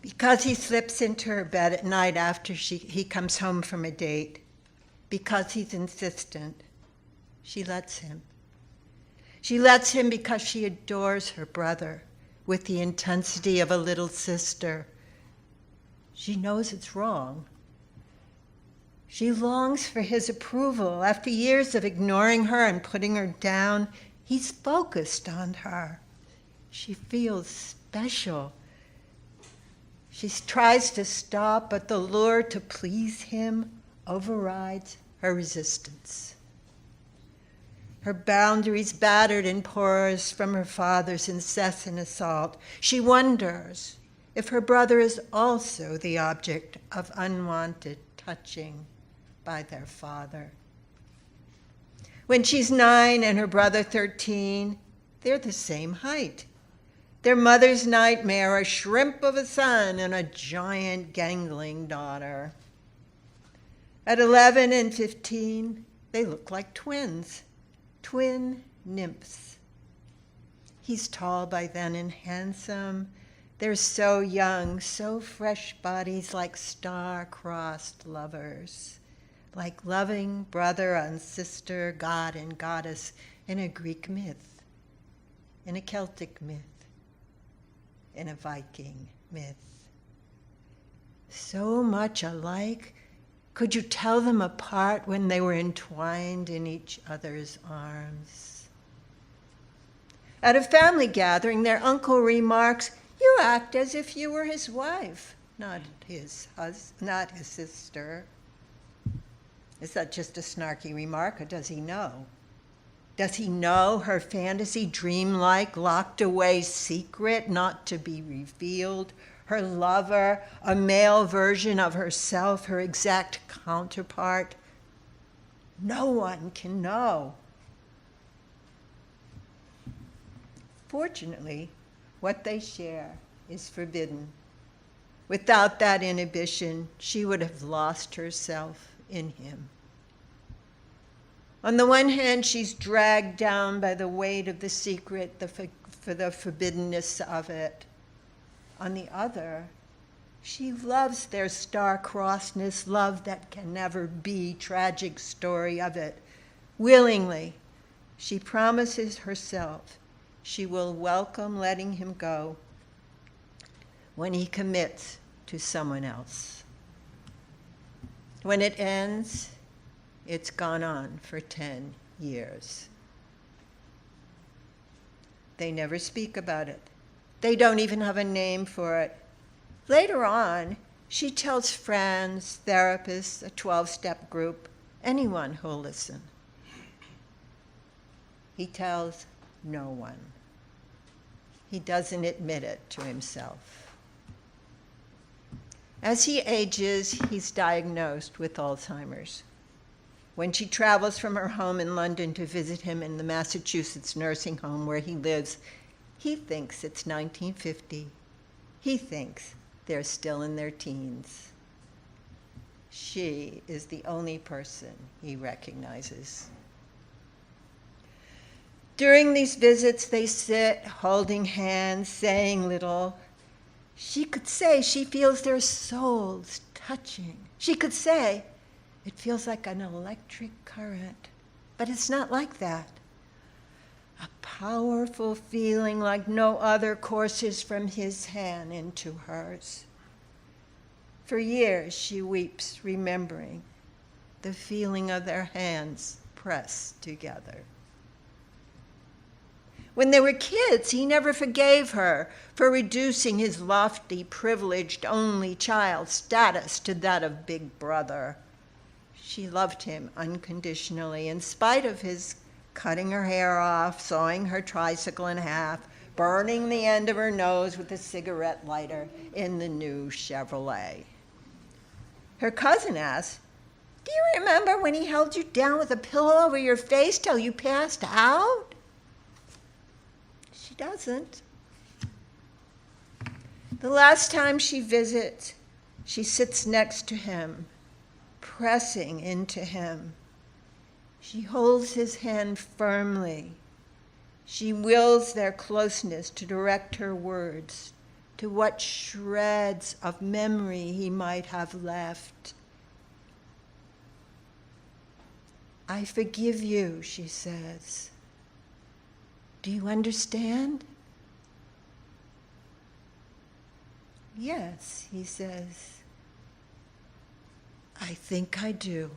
Because he slips into her bed at night after he comes home from a date. Because he's insistent. She lets him. She lets him because she adores her brother with the intensity of a little sister. She knows it's wrong. She longs for his approval. After years of ignoring her and putting her down, he's focused on her. She feels special. She tries to stop, but the lure to please him overrides her resistance. Her boundaries battered and porous from her father's incessant assault. She wonders if her brother is also the object of unwanted touching by their father. When she's 9 and her brother 13, they're the same height. Their mother's nightmare, a shrimp of a son and a giant gangling daughter. At 11 and 15, they look like twins, twin nymphs. He's tall by then and handsome. They're so young, so fresh bodies like star-crossed lovers, like loving brother and sister, god and goddess in a Greek myth, in a Celtic myth, in a Viking myth. So much alike. Could you tell them apart when they were entwined in each other's arms? At a family gathering, their uncle remarks, "You act as if you were his wife, not his sister." Is that just a snarky remark, or does he know? Does he know her fantasy, dreamlike, locked away secret, not to be revealed? Her lover, a male version of herself, her exact counterpart? No one can know. Fortunately, what they share is forbidden. Without that inhibition, she would have lost herself in him. On the one hand, she's dragged down by the weight of the secret, for the forbiddenness of it. On the other, she loves their star-crossedness, love that can never be, tragic story of it. Willingly, she promises herself she will welcome letting him go when he commits to someone else. When it ends, it's gone on for 10 years. They never speak about it. They don't even have a name for it. Later on, she tells friends, therapists, a 12-step group, anyone who'll listen. He tells no one. He doesn't admit it to himself. As he ages, he's diagnosed with Alzheimer's. When she travels from her home in London to visit him in the Massachusetts nursing home where he lives, he thinks it's 1950. He thinks they're still in their teens. She is the only person he recognizes. During these visits, they sit holding hands, saying little. She could say she feels their souls touching. She could say it feels like an electric current, but it's not like that. A powerful feeling like no other courses from his hand into hers. For years, she weeps, remembering the feeling of their hands pressed together. When they were kids, he never forgave her for reducing his lofty, privileged, only child status to that of big brother. She loved him unconditionally, in spite of his cutting her hair off, sawing her tricycle in half, burning the end of her nose with a cigarette lighter in the new Chevrolet. Her cousin asked, "Do you remember when he held you down with a pillow over your face till you passed out?" She doesn't. The last time she visits, she sits next to him, pressing into him. She holds his hand firmly. She wills their closeness to direct her words to what shreds of memory he might have left. I forgive you, she says. Do you understand? Yes, he says. I think I do.